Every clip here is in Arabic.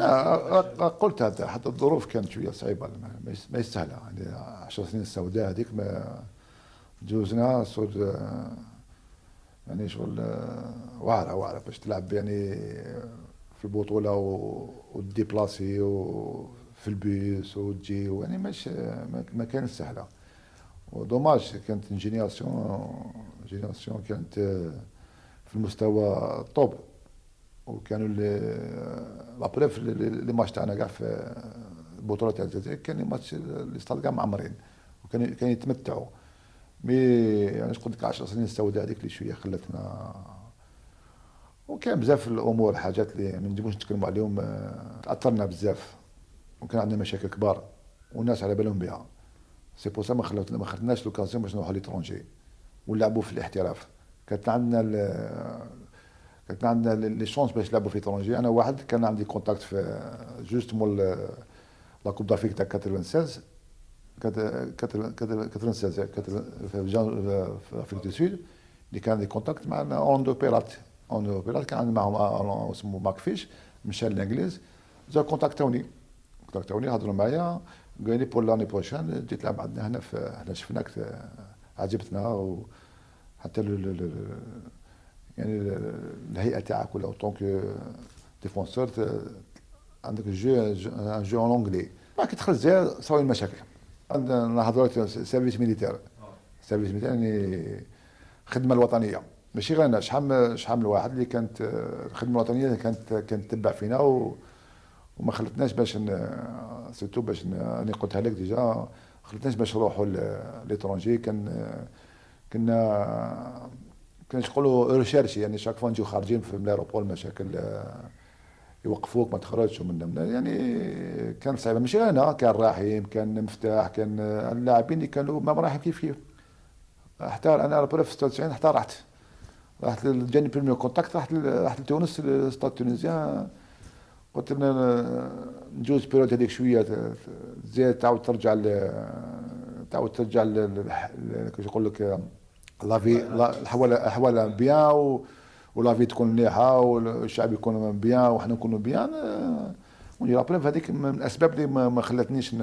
لا قلت هذا، حتى الظروف كانت شويه صعيبه، ما يستاهلها يعني. 10 سنين السوداء هذيك ما جوزنا صور، يعني شغل واعره واعره باش تلعب يعني في البطوله وديبلاسي وفي البيس وتجي، يعني مش ما كانت سهله. ودوماج كانت جينيراسيون كانت في المستوى توب. وكانوا لا بريف لي ماتش تاعنا كاع في البطوله تاع الجزائر، كان لي ماتش الاستاد كاع معمرين، وكان يتمتعوا. مي يعني قلت لك 10 سنين السوداء هذيك اللي شويه خلتنا. وكان بزاف الامور، حاجات اللي ما نجموش نتكلموا عليهم، تاثرنا بزاف، وكان عندنا مشاكل كبار والناس على بالهم بها. سي بور سا ما خدناش لوكازيون باش نروحوا ليترونجي ونلعبوا في الاحتراف. كانت عندنا كانت عندنا لي شونس باش نلعبوا في ايترونجي. انا واحد كان عندي كونتاكت في جوست مول لا كوب دافريك تاع 96، 96 في افريك دو سود، اللي كان عندي كونتاكت مع اوندو بيرات. اوندو بيرات كان عندي معهم اسمه ماك فيش، مشى الانجليز، جا كونتاكتوني هضروا معايا، قال لي بور لاني بروشان تجي تلعب عندنا هنا، في احنا شفناك عجبتنا، وحتى يعني الهيئه تاعك ولا طونك ديفونسور عندك جو اون اونجلي. بعد كي دخلت الجزائر صاروا المشاكل. عندنا حضرت سيرفيس ميليتير. سيرفيس ميليتير يعني الخدمه الوطنيه، ماشي غير انا، شحال من واحد اللي كانت الخدمه الوطنيه كانت تتبع فينا، وما خلتناش باش سيرتو باش انا قلتها لك ديجا، ما خلتناش باش نروحوا ليترونجي. كنا كانش يقولوا ريشيرشي، يعني شاك فوا نجيو خارجين في الايروبول مشاكل، يوقفوك ما تخرجش من يعني. كان صعيبه، ماشي انا، كان رحيم، كان مفتاح، كان اللاعبين اللي كانوا ما رايحين كيف. حتى انا في 96 حتى رحت جاني بريمير كونتاكت، رحت لتونس، ستاد تونيزيان. قلت نجوز بيريود هذيك شويه زيد، تعاود ترجع كيف يقول لك لافي، الحواله بيان، ولافي تكون مليحه، والشعب يكون بيان، وحنا نكونوا بيان. ونجي لابريف هذيك من الاسباب اللي ما خلتنيش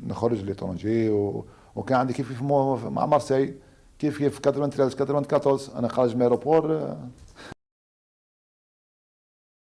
نخرج ليترونجي. وكان عندي كيف مع مارسي، كيف 93 94 انا خارج من الايروبور.